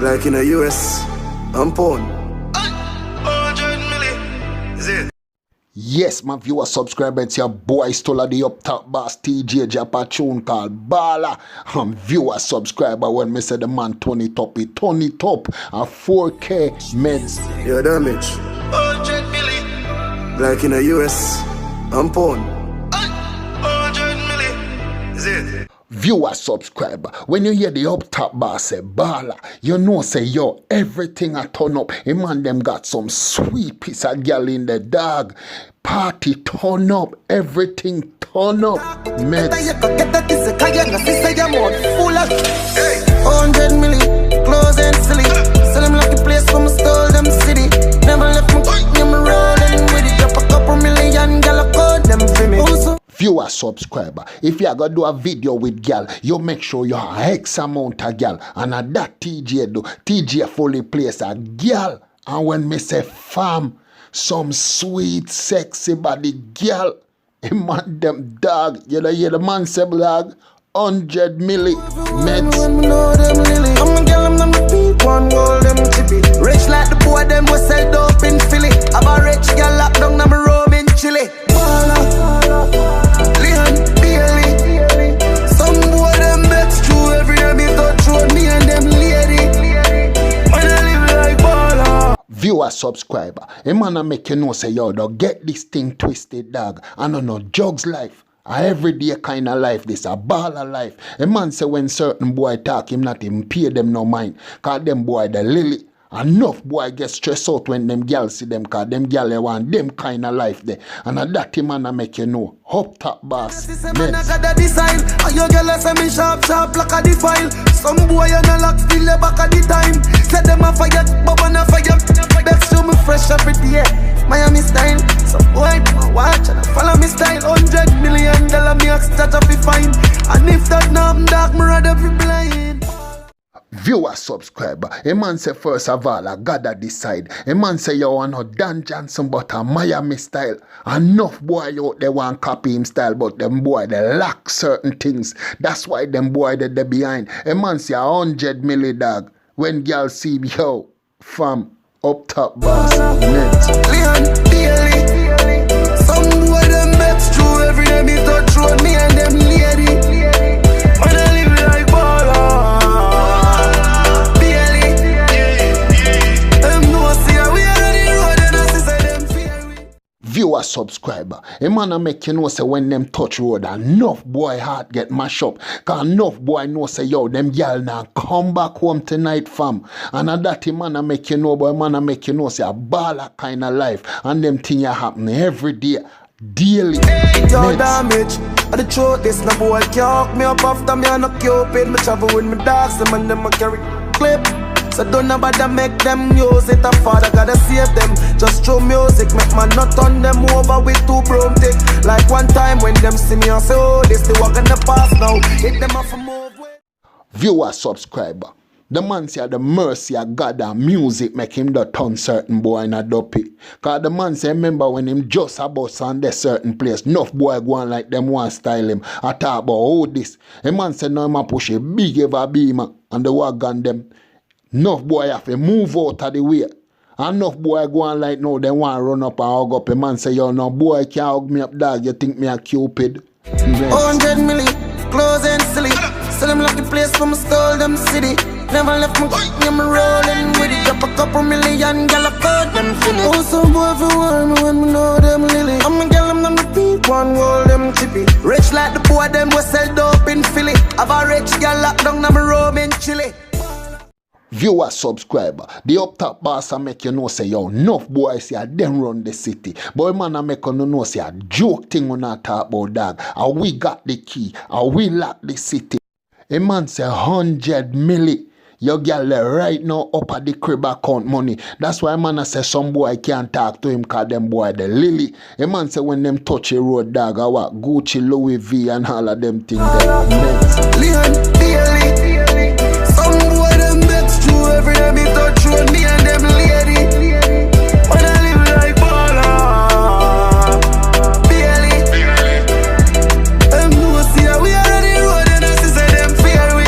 Like in the US, I'm pound. 100 million. Is it? Yes, my viewer, subscriber, it's your boy Djstullaa, the up top boss, Teejay, drop a tune called BALLER. I'm viewer, subscriber, when me say the man turn it up, a 4K meds. Your damage. 100 million. Like in the US, I'm pound. 100 million. Is it? Viewer, subscriber, when you hear the up top boss say BALLER, you know say yo, everything I turn up. A man them got some sweet piece of girl in the dog. Party turn up, everything turn up. Meds. 100 million, clothes and silly. Sell them like a place from a stole them city. Never left me, I'm rolling with it. Drop a couple million, gal code them for me. Viewer, subscriber, if you are gonna do a video with gal, you make sure you have X amount of gal. And at that Teejay do, Teejay fully place a gal. And when me say fam, some sweet, sexy body gal, a man them dog, you know, the man say dog, 100 milli meds. I'm a girl, I'm not repeat one gold, them chippy. Rich like the boy, them was sell dope in Philly. I'm a rich girl, locked down, I'm a roam in Chile. Leon, Bailey. Some boy, them bets true. Every day me touch road, me and them lady. When I live like baller. Viewer, subscriber, a man a make you know say yo, don't get this thing twisted, dog. I don't know, jugs life. A everyday kind of life, this a baller life. A man say when certain boy talk, him not him pay them no mind. Cause them boy the lily. Enough boy get stressed out when them girls see them, cause them girls want them kind of life there. And that man a make you know. Up top boss. Design. And your girl say me sharp like a defile. Some boy on a lock still the back of the time. Set them a fire, but on a fire. That's show me fresh every day. Miami style. Some boy do watch and follow me style. 100 million me ask that be fine. And if that not dark, me rather be blind. Viewer, subscriber, a man say first of all, I gotta decide. A man say you want no Dan Johnson but a Miami style. Enough boy out there want copy him style, but them boy they lack certain things. That's why them boy they behind. A man say 100 milli dog. When girl see me, yo, fam, up top boss, meds. Leon, Bailey. Some boy them bets true. Every day me touch road, me and them lady. When I live like baller. Viewer, subscriber, a man a make you know say when them touch road, enough boy heart get mashed up. Cause enough boy know say yo, them y'all now come back home tonight, fam. And at that man a make you know, boy, man a make you know say a baller kind of life. And them things happen every day, daily. Yo, damage. I the truth, this no boy can't me up after me and no cupid. Me travel with me dogs, them and them a carry clip. So don't nobody make them use it. A father gotta save them. Just through music, make man not turn them over with two broomstick. Like one time when them see me and say, oh, this the walk in the past now. Hit them off a move with. Viewer, subscriber, the man say the mercy of God and music make him the turn certain boy in a dopey. Cause the man say remember when him just a bus on the certain place, enough boy go on like them one style him. I talk about all this. A man say no man push a big ever beamer and the wagon them. Enough boy have to move out of the way. Enough boy go on like no, they want to run up and hug up. A man say, yo, no boy can't hug me up, dog. You think me a cupid? 100 million, clothes and silly. Sell them like a place from a stole them city. Never left me, I'm rolling with it. Drop a couple million, gal code them for me. Oh, some boy for one when me know them lily. I'm a girl, I'm not repeat one gold, them chippy. Rich like the boy, them was sell dope in Philly. Have a rich girl locked down, I'm a roam in Chile. Viewer, subscriber, the up top boss a make you know say yo, enough boys say them run the city. But man a make you know say a joke thing on that talk about dog. And we got the key, and we lock the city. A man say 100 milli. Your girl right now up at the crib account money. That's why man a say some boy can't talk to him cause them boy the lily. A man say when them touch a road dog, I what Gucci, Louis V and all of them things there. Leon, Bailey. Some boy them bets true. Every day me touch road, me and them lady. When I live like baller. Bailey. Them know see that we already road and I see say them fear we.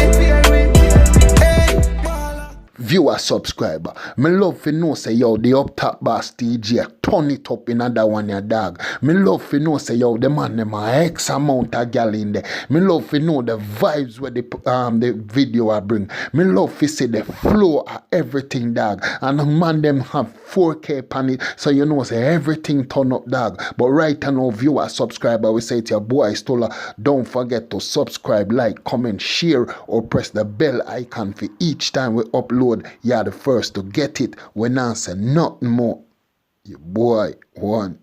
Hey, baller. viewer subscriber. Me love to know say yo the up top boss Teejay turn it up in another one ya dog. Me love to know say yo the man them a X amount of gal in there. Me love to know the vibes where the video I bring. Me love to see the flow of everything dog. And the man them have 4K pan it, so you know say everything turn up dog. But right now viewer subscriber we say to your boy Djstullaa, don't forget to subscribe, like, comment, share or press the bell icon for each time we upload. You're the first to get it. When I say nothing more, your boy one.